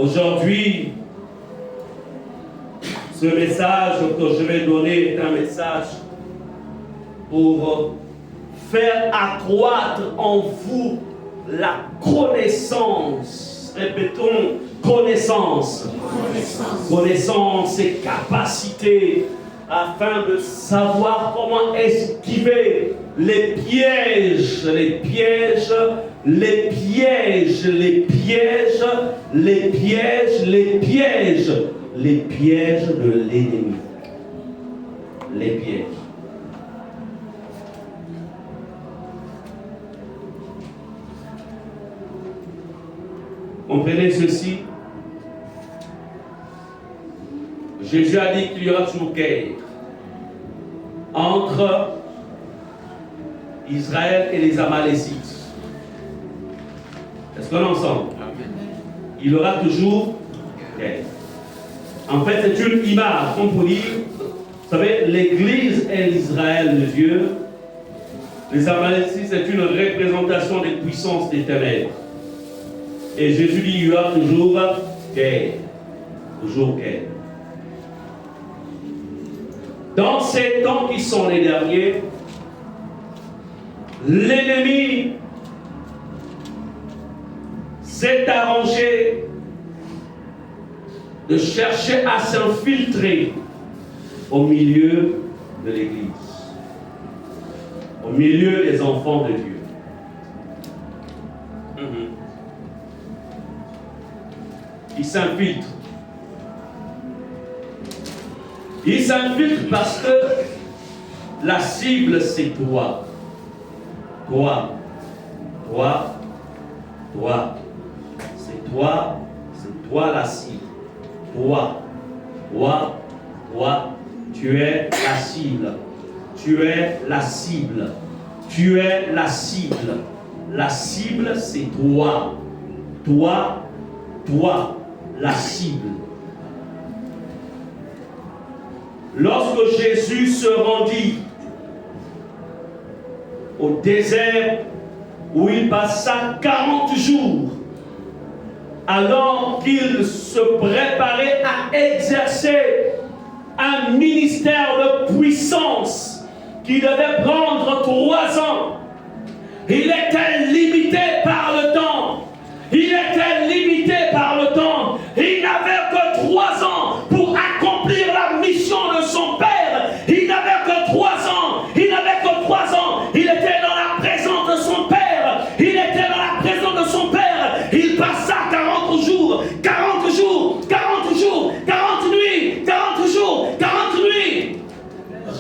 Aujourd'hui, ce message que je vais donner est un message pour faire accroître en vous la connaissance. Répétons, connaissance. Connaissance et capacité afin de savoir comment esquiver les pièges, les pièges, les pièges, les pièges, les pièges, les pièges, les pièges de l'ennemi. Les pièges. Comprenez ceci. Jésus a dit qu'il y aura toujours guerre entre Israël et les Amalécites. Est-ce qu'on est ensemble? Il y aura toujours guerre. En fait, c'est une image, comme pour dire, vous savez, l'Église est l'Israël de Dieu. Les Amalécites, c'est une représentation des puissances des ténèbres. Et Jésus dit, il y aura toujours guerre. Toujours guerre. Dans ces temps qui sont les derniers, l'ennemi s'est arrangé de chercher à s'infiltrer au milieu de l'Église, au milieu des enfants de Dieu. Il s'infiltre. Il s'infiltre parce que la cible, c'est toi. Toi. Toi. Toi. C'est toi. C'est toi la cible. Toi. Toi. Toi. Tu es la cible. Tu es la cible. Tu es la cible. La cible, c'est toi. Toi. Toi. La cible. Lorsque Jésus se rendit au désert où il passa 40 jours, alors qu'il se préparait à exercer un ministère de puissance qui devait prendre 3 ans, il était limité par le temps. Il était limité par le temps. Il n'avait que 3 ans pour accomplir la mission de son père. Il n'avait que 3 ans. Il n'avait que 3 ans. Il était dans la présence de son père. Il était dans la présence de son père. Il passa 40 jours, 40 jours, 40 jours, 40 nuits, 40 jours, 40 nuits,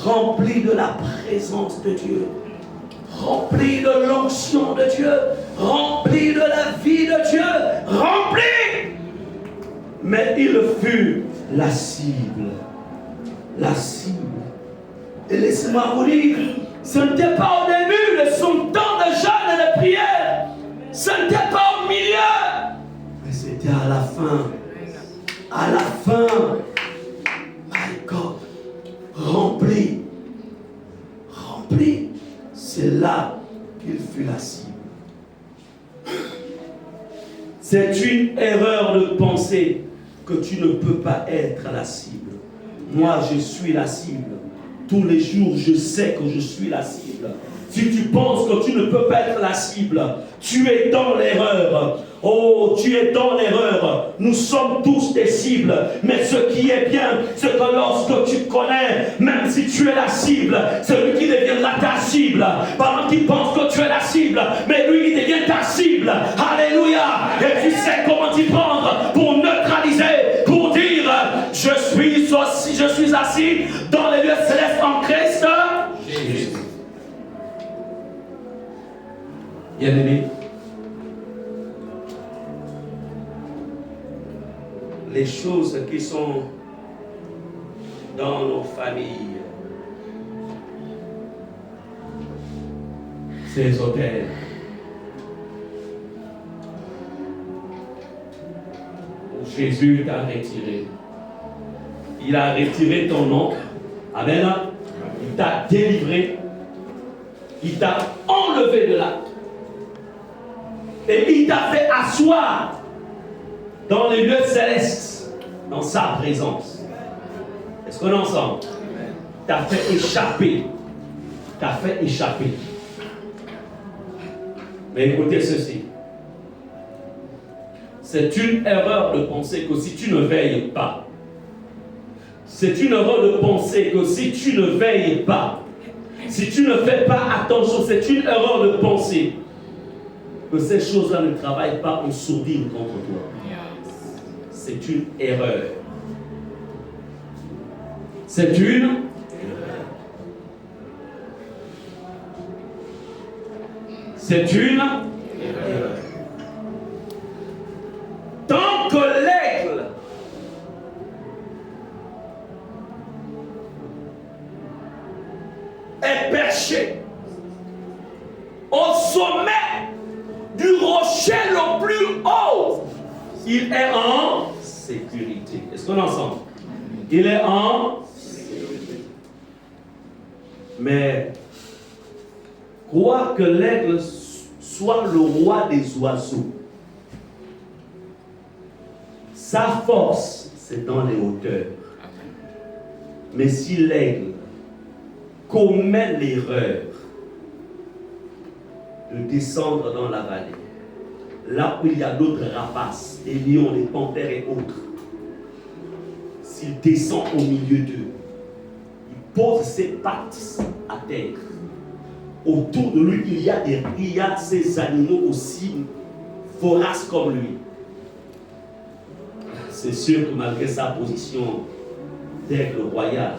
rempli de la présence de Dieu. Rempli de l'onction de Dieu, rempli de la vie de Dieu, rempli. Mais il fut la cible. La cible. Et laissez-moi vous dire, ce n'était pas au début de son temps de jeûne et de prière. Ce n'était pas au milieu. Mais c'était à la fin. À la fin. My God. Rempli. Rempli. C'est là qu'il fut la cible. C'est une erreur de penser que tu ne peux pas être la cible. Moi, je suis la cible. Tous les jours, je sais que je suis la cible. Si tu penses que tu ne peux pas être la cible, tu es dans l'erreur. Oh, tu es dans l'erreur. Nous sommes tous des cibles. Mais ce qui est bien, c'est que lorsque tu connais, même si tu es la cible, celui qui deviendra ta cible, pendant qu'il pense que tu es la cible, mais lui, il devient ta cible. Alléluia. Et tu sais comment t'y prendre pour neutraliser, pour dire, je suis assis dans les lieux célestes en Christ. Jésus. Bien-aimé, les choses qui sont dans nos familles, ces hôtels, où Jésus t'a retiré. Il a retiré ton oncle. Amen. Il t'a délivré. Il t'a enlevé de là. Et il t'a fait asseoir dans les lieux célestes, dans sa présence. Est-ce qu'on est ensemble? T'as fait échapper. T'as fait échapper. Mais écoutez ceci. C'est une erreur de penser que si tu ne veilles pas, c'est une erreur de penser que si tu ne veilles pas, si tu ne fais pas attention, c'est une erreur de penser que ces choses-là ne travaillent pas en sourdine contre toi. C'est une erreur. C'est une erreur. C'est une erreur. Tant que l'aigle est perché au sommet du rocher le plus haut, il est en sécurité. Est-ce qu'on est ensemble? Il est en sécurité. Mais croire que l'aigle soit le roi des oiseaux, sa force, c'est dans les hauteurs. Mais si l'aigle commet l'erreur de descendre dans la vallée, là où il y a d'autres rapaces, des lions, des panthères et autres, s'il descend au milieu d'eux, il pose ses pattes à terre. Autour de lui, il y a ces animaux aussi voraces comme lui. C'est sûr que malgré sa position d'aigle royal,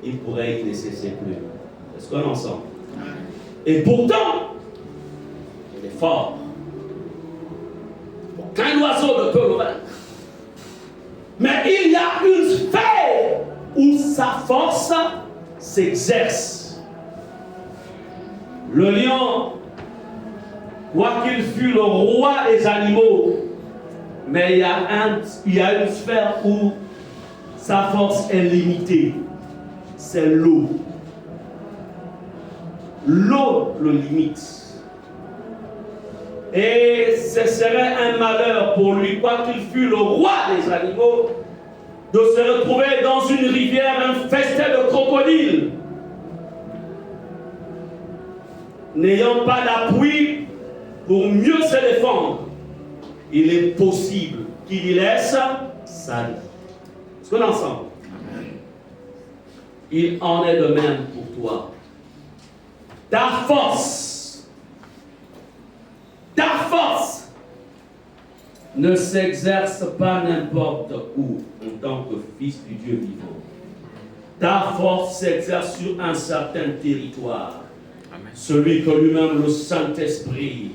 il pourrait y laisser ses plumes. Est-ce qu'on est ensemble? Et pourtant, il est fort. Aucun oiseau ne peut le vaincre. Mais il y a une sphère où sa force s'exerce. Le lion, quoiqu'il fût le roi des animaux, mais il y a une sphère où sa force est limitée. C'est l'eau. L'eau le limite. Et ce serait un malheur pour lui, quoiqu'il fût le roi des animaux, de se retrouver dans une rivière infestée de crocodiles, n'ayant pas d'appui pour mieux se défendre. Il est possible qu'il y laisse sa vie. Est-ce qu'on est ensemble? Il en est de même pour toi. Ta force ne s'exerce pas n'importe où en tant que fils du Dieu vivant. Ta force s'exerce sur un certain territoire. Amen. Celui que lui-même le Saint-Esprit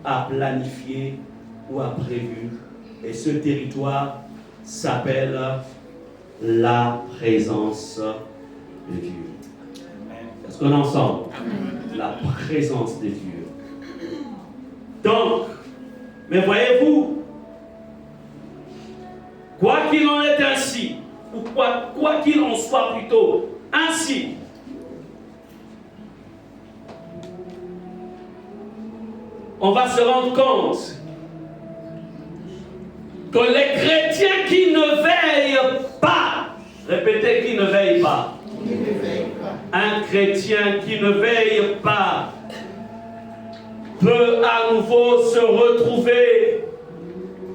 a planifié ou a prévu. Et ce territoire s'appelle la présence de Dieu. Est-ce qu'on est ensemble? Amen. La présence de Dieu. Donc, mais voyez-vous, quoi qu'il en est ainsi, ou quoi qu'il en soit plutôt ainsi, on va se rendre compte que les chrétiens qui ne veillent pas, répétez, qui ne veillent pas, un chrétien qui ne veille pas peut à nouveau se retrouver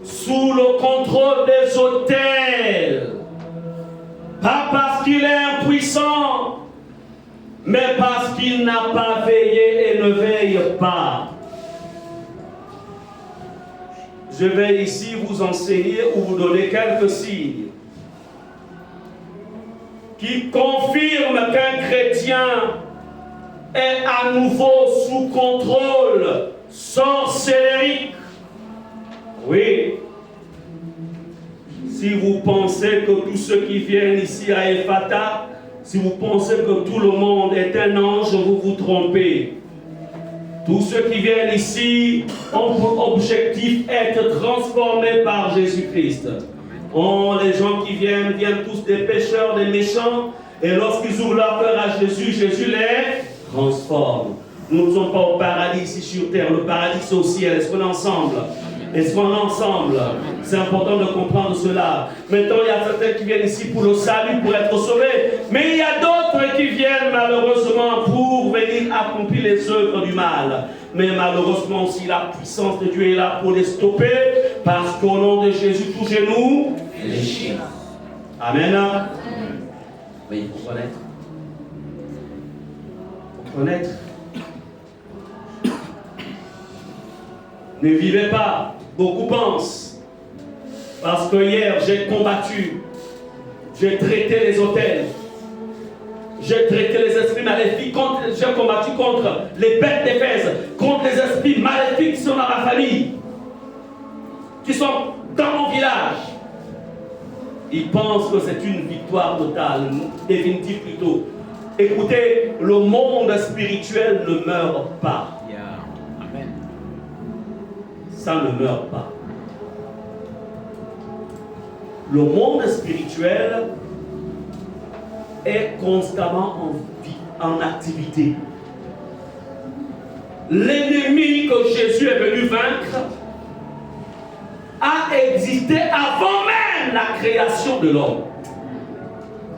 sous le contrôle des autels, pas parce qu'il est impuissant, mais parce qu'il n'a pas veillé et ne veille pas. Je vais ici vous enseigner ou vous donner quelques signes qui confirment qu'un chrétien est à nouveau sous contrôle sorcellérique. Oui. Si vous pensez que tous ceux qui viennent ici à Ephata, si vous pensez que tout le monde est un ange, vous vous trompez. Tous ceux qui viennent ici ont pour objectif être transformés par Jésus-Christ. Oh, les gens qui viennent tous des pécheurs, des méchants, et lorsqu'ils ouvrent leur cœur à Jésus, Jésus les transforme. Nous ne sommes pas au paradis ici sur terre. Le paradis c'est au ciel. Est-ce qu'on est ensemble? Est-ce qu'on est ensemble? C'est important de comprendre cela. Maintenant, il y a certains qui viennent ici pour le salut, pour être sauvés. Mais il y a d'autres qui viennent malheureusement pour venir accomplir les œuvres du mal. Mais malheureusement aussi, la puissance de Dieu est là pour les stopper. Parce qu'au nom de Jésus, tout genou fléchit. Amen. Oui, il faut connaître. Il faut connaître. Ne vivez pas. Beaucoup pensent. Parce que hier, j'ai combattu. J'ai traité les hôtels. J'ai traité les esprits maléfiques. J'ai combattu contre les bêtes d'Éphèse. Contre les esprits maléfiques qui sont dans ma famille. Qui sont dans mon village. Ils pensent que c'est une victoire totale. Définitive plutôt. Écoutez, le monde spirituel ne meurt pas. Amen. Ça ne meurt pas. Le monde spirituel est constamment en vie, en activité. L'ennemi que Jésus est venu vaincre a existé avant même la création de l'homme.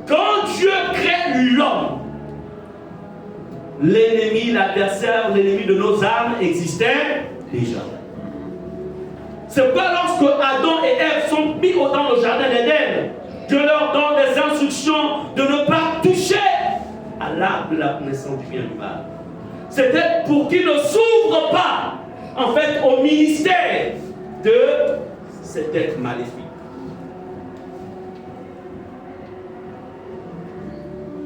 Quand Dieu crée l'homme, l'ennemi, l'adversaire, l'ennemi de nos âmes existait déjà. C'est pas lorsque Adam et Ève sont mis dans le jardin d'Éden, Dieu leur donne des instructions de ne pas toucher à l'arbre de la connaissance du bien et du mal. C'était pour qu'ils ne s'ouvrent pas, en fait, au ministère de cet être maléfique.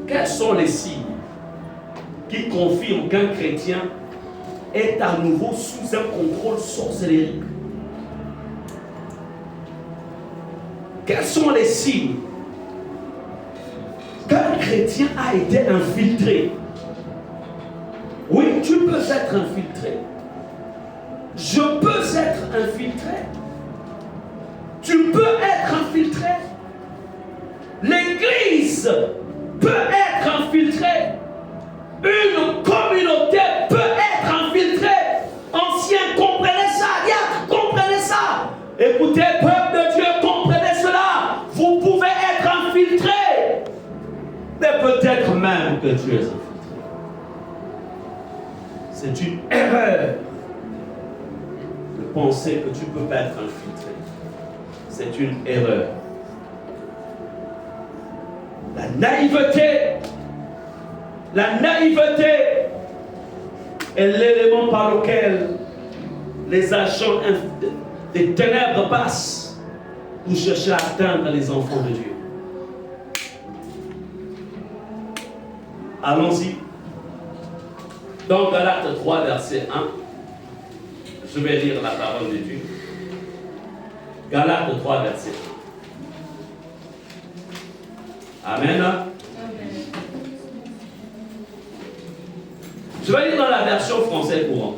Quels sont les signes qui confirment qu'un chrétien est à nouveau sous un contrôle sorcellerie? Quels sont les signes qu'un chrétien a été infiltré? Oui, tu peux être infiltré. Je peux être infiltré. Tu peux être infiltré. L'Église peut être infiltrée. Une communauté peut être infiltrée. Anciens, comprenez ça. Diacres, comprenez ça. Écoutez, peuple de Dieu, comprenez cela. Vous pouvez être infiltré. Mais peut-être même que tu es infiltré. C'est une erreur de penser que tu ne peux pas être infiltré. C'est une erreur. La naïveté est l'élément par lequel les agents des ténèbres passent pour chercher à atteindre les enfants de Dieu. Allons-y. Dans Galates 3, verset 1, je vais lire la parole de Dieu. Galates 3, verset 1. Amen. Je vais lire dans la version française courante.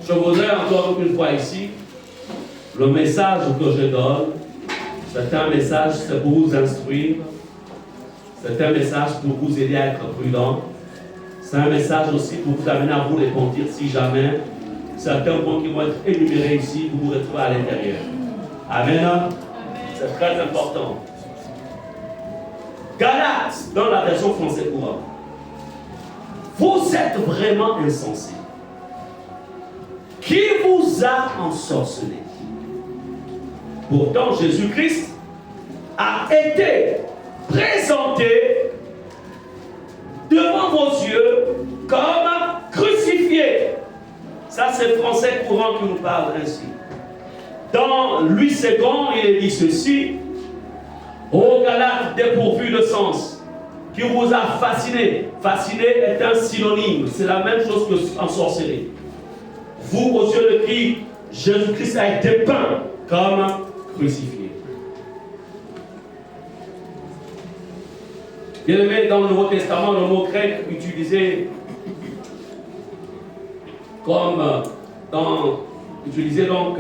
Je voudrais encore une fois ici, le message que je donne, c'est un message, c'est pour vous instruire, c'est un message pour vous aider à être prudent, c'est un message aussi pour vous amener à vous repentir si jamais certains points qui vont être énumérés ici, vous vous retrouvez à l'intérieur. Amen. C'est très important. Galates, dans la version française courante. Vous êtes vraiment insensés. Qui vous a ensorcelé? Pourtant, Jésus-Christ a été présenté devant vos yeux comme crucifié. Ça, c'est le français courant qui nous parle ainsi. Dans Louis II, il est dit ceci: ô Galates dépourvus de sens, qui vous a fasciné. Fasciné est un synonyme, c'est la même chose que ensorcelé. Vous, aux yeux de qui Jésus-Christ a été peint comme crucifié. Bien aimé, dans le Nouveau Testament, le mot grec utilisé comme utilisé donc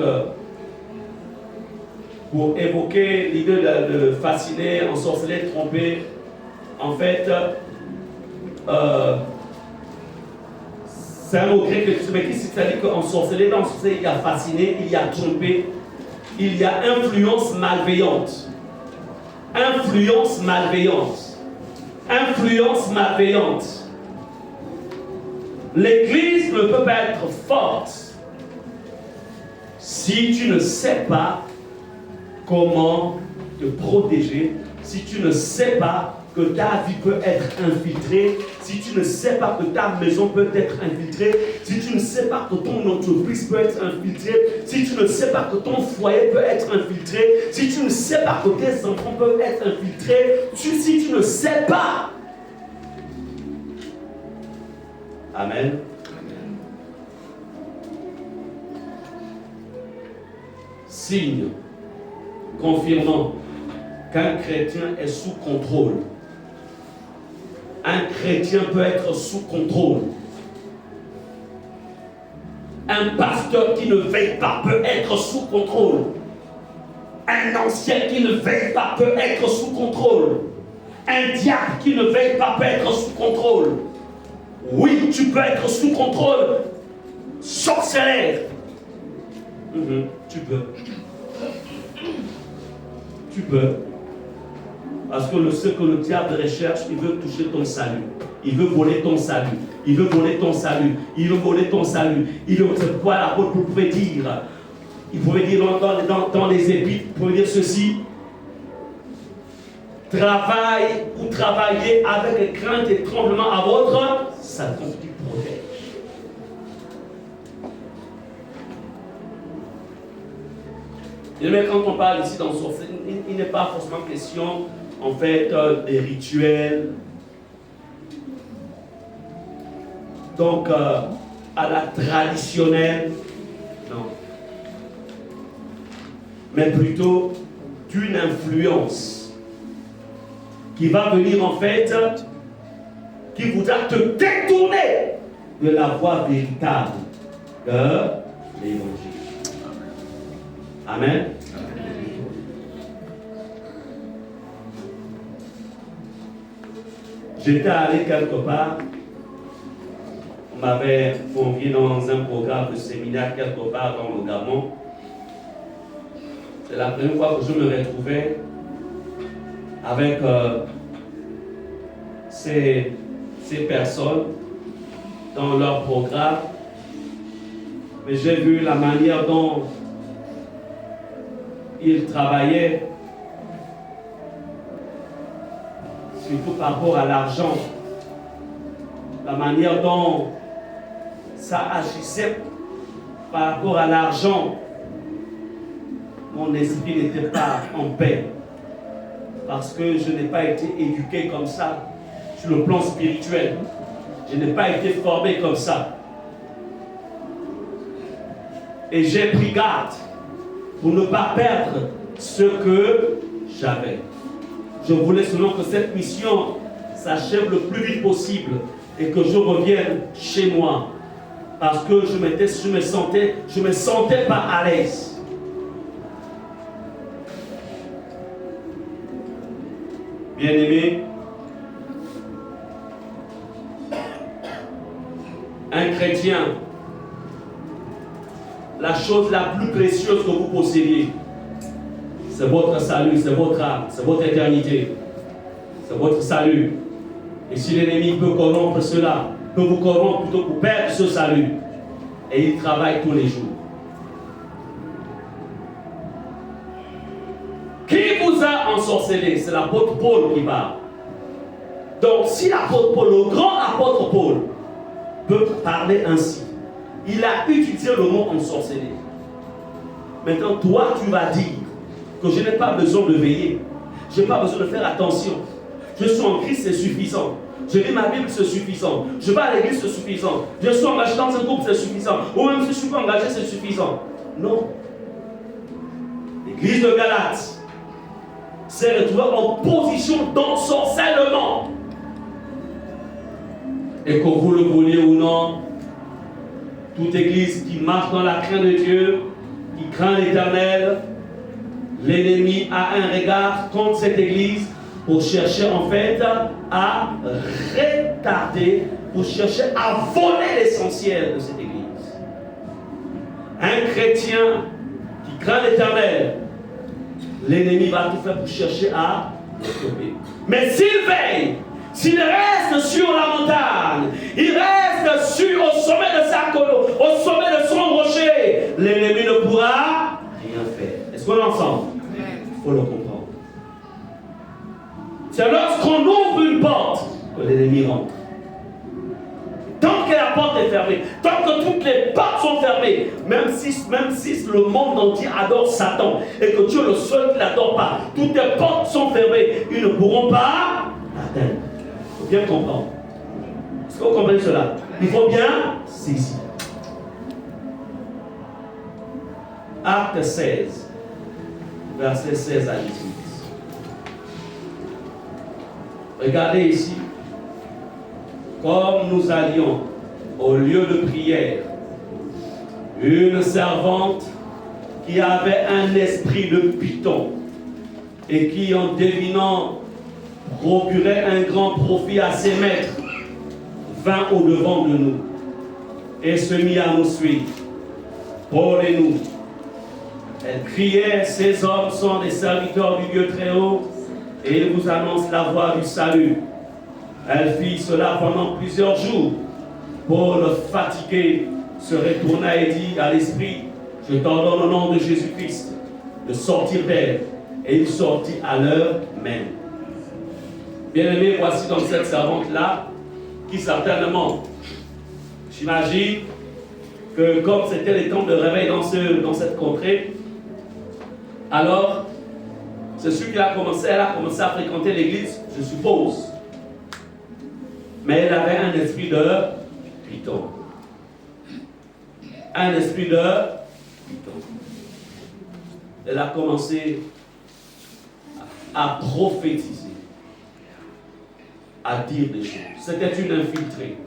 pour évoquer l'idée de fasciner, ensorceler, tromper. En fait, C'est un mot grec, mais qui c'est-à-dire qu'en sorcellerie, dans il y a fasciné, il y a trompé, il y a influence malveillante. Influence malveillante. Influence malveillante. L'église ne peut pas être forte si tu ne sais pas comment te protéger, si tu ne sais pas que ta vie peut être infiltrée, si tu ne sais pas que ta maison peut être infiltrée, si tu ne sais pas que ton entreprise peut être infiltrée, si tu ne sais pas que ton foyer peut être infiltré, si tu ne sais pas que tes enfants peuvent être infiltrés, si tu ne sais pas. Amen. Signe confirmant qu'un chrétien est sous contrôle. Un chrétien peut être sous contrôle. Un pasteur qui ne veille pas peut être sous contrôle. Un ancien qui ne veille pas peut être sous contrôle. Un diacre qui ne veille pas peut être sous contrôle. Oui, tu peux être sous contrôle. Sorcellerie. Tu peux. Tu peux. Parce que ce que le diable recherche, il veut toucher ton salut. Il veut voler ton salut. Il veut voler ton salut. Il veut voler ton salut. C'est pourquoi l'apôtre pouvait dire, il pouvait dire dans les épîtres, il pouvait dire ceci: travaille ou travaillez avec crainte et tremblement à votre salut qui protège. Et même quand on parle ici dans le sorcier, il n'est pas forcément question en fait des rituels. Donc à la traditionnelle, non. Mais plutôt d'une influence qui va venir en fait, qui voudra te détourner de la voie véritable de l'évangile. Amen. J'étais allé quelque part, on m'avait convié dans un programme de séminaire quelque part dans le Gabon. C'est la première fois que je me retrouvais avec ces personnes dans leur programme. Mais j'ai vu la manière dont ils travaillaient, surtout par rapport à l'argent, la manière dont ça agissait par rapport à l'argent. Mon esprit n'était pas en paix parce que je n'ai pas été éduqué comme ça sur le plan spirituel. Je n'ai pas été formé comme ça. Et j'ai pris garde pour ne pas perdre ce que j'avais. Je voulais seulement que cette mission s'achève le plus vite possible et que je revienne chez moi parce que je me sentais pas à l'aise. Bien-aimé, un chrétien, la chose la plus précieuse que vous possédez, c'est votre salut, c'est votre âme, c'est votre éternité, c'est votre salut. Et si l'ennemi peut corrompre cela, peut vous corrompre plutôt pour perdre ce salut, et il travaille tous les jours. Qui vous a ensorcelé? C'est l'apôtre Paul qui parle. Donc si l'apôtre Paul, le grand apôtre Paul, peut parler ainsi, il a utilisé le mot ensorcelé. Maintenant, toi, tu vas dire que je n'ai pas besoin de veiller. Je n'ai pas besoin de faire attention. Je suis en Christ, c'est suffisant. Je lis ma Bible, c'est suffisant. Je vais à l'église, c'est suffisant. Je suis engagé dans un groupe, c'est suffisant. Ou même si je ne suis pas engagé, c'est suffisant. Non. L'église de Galates s'est retrouvée en position d'ensorcellement. Et que vous le vouliez ou non, toute église qui marche dans la crainte de Dieu, qui craint l'Éternel, l'ennemi a un regard contre cette église pour chercher en fait à retarder pour chercher à voler l'essentiel de cette église. Un chrétien qui craint l'Éternel, l'ennemi va tout faire pour chercher à le stopper. Mais s'il veille, s'il reste sur la montagne, il reste au sommet de sa colonne, au sommet de son rocher, l'ennemi ne pourra rien faire. Est-ce qu'on est ensemble? Il faut le comprendre. C'est lorsqu'on ouvre une porte que l'ennemi rentre. Tant que la porte est fermée, tant que toutes les portes sont fermées, même si le monde entier adore Satan et que Dieu est le seul qui ne l'adore pas, toutes les portes sont fermées, ils ne pourront pas l'atteindre. Il faut bien comprendre. Est-ce que vous comprenez cela? Il faut bien saisir. Acte 16, verset 16 à 18. Regardez ici. Comme nous allions au lieu de prière, une servante qui avait un esprit de python et qui, en devinant, procurait un grand profit à ses maîtres, vint au-devant de nous et se mit à nous suivre. Paul et nous. Elle criait, ces hommes sont des serviteurs du Dieu très haut et ils vous annoncent la voie du salut. Elle fit cela pendant plusieurs jours. Paul, fatigué, se retourna et dit à l'esprit, je t'ordonne au nom de Jésus-Christ de sortir d'elle. Et il sortit à l'heure même. Bien-aimés, voici donc cette servante-là, qui certainement, j'imagine que comme c'était les temps de réveil dans cette contrée, alors, c'est sûr qu'elle a commencé à fréquenter l'église, je suppose. Mais elle avait un esprit de python. Un esprit de python. Elle a commencé à prophétiser, à dire des choses. C'était une infiltrée.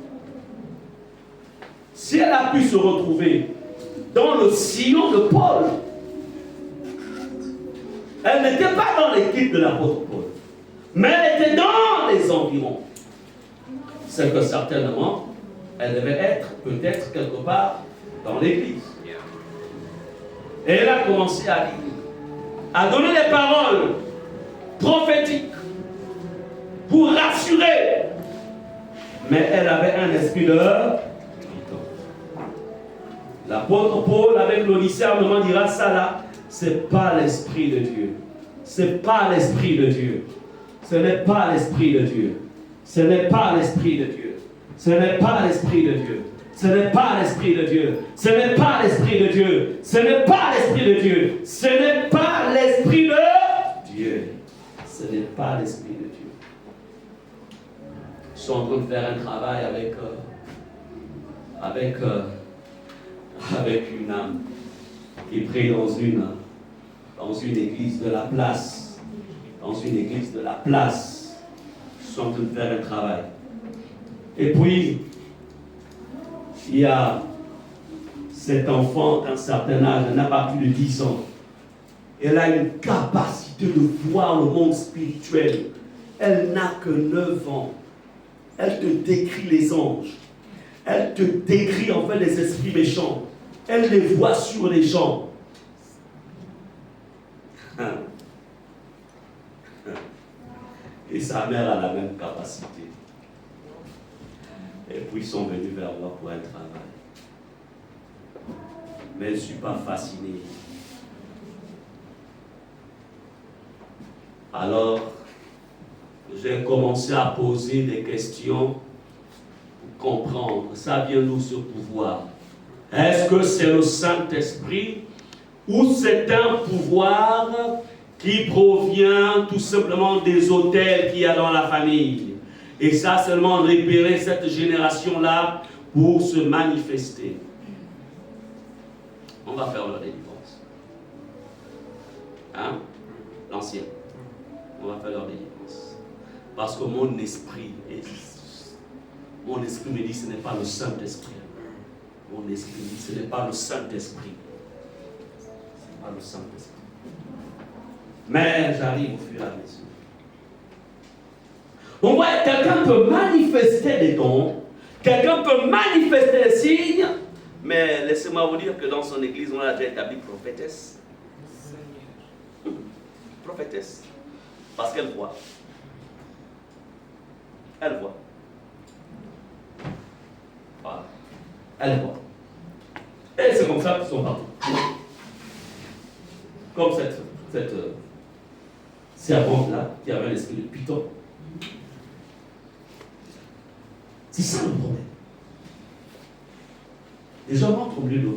Si elle a pu se retrouver dans le sillon de Paul, elle n'était pas dans l'équipe de l'apôtre Paul, mais elle était dans les environs. C'est que certainement, elle devait être peut-être quelque part dans l'église. Et elle a commencé à dire, à donner des paroles prophétiques pour rassurer. Mais elle avait un esprit de python. L'apôtre Paul, avec le discernement, dira ça là, c'est pas l'esprit de Dieu. C'est pas l'esprit de Dieu. Ce n'est pas l'esprit de Dieu. Ce n'est pas l'esprit de Dieu. Ce n'est pas l'esprit de Dieu. Ce n'est pas l'esprit de Dieu. Ce n'est pas l'esprit de Dieu. Ce n'est pas l'esprit de Dieu. Ce n'est pas l'esprit de Dieu. Ce n'est pas l'esprit de Dieu. Ils sont en train de faire un travail avec une âme qui prie dans une église de la place. Dans une église de la place. Ils sont en train de faire un travail. Et puis, il y a cet enfant d'un certain âge, elle n'a pas plus de 10 ans. Elle a une capacité de voir le monde spirituel. Elle n'a que 9 ans. Elle te décrit les anges. Elle te décrit en fait les esprits méchants. Elle les voit sur les gens. Et sa mère a la même capacité. Et puis ils sont venus vers moi pour un travail. Mais je ne suis pas fasciné. Alors, j'ai commencé à poser des questions pour comprendre. Ça vient d'où ce pouvoir? Est-ce que c'est le Saint-Esprit ou c'est un pouvoir qui provient tout simplement des autels qu'il y a dans la famille? Et ça seulement libérer cette génération-là pour se manifester. On va faire leur délivrance. Hein? L'ancien. On va faire leur délivrance. Parce que mon esprit me dit que ce n'est pas le Saint-Esprit. Mon esprit me dit que ce n'est pas le Saint-Esprit. Ce n'est pas le Saint-Esprit. Mais j'arrive au fur et à mesure. On voit que quelqu'un peut manifester des dons, Quelqu'un peut manifester les signes, mais laissez-moi vous dire que dans son église, on a déjà établi prophétesse. Prophétesse. Parce qu'elle voit. Elle voit. Voilà. Elle voit. Et c'est comme ça qu'ils sont partis. Comme cette servante-là qui avait l'esprit de Python. C'est ça le problème. Les gens vont trembler de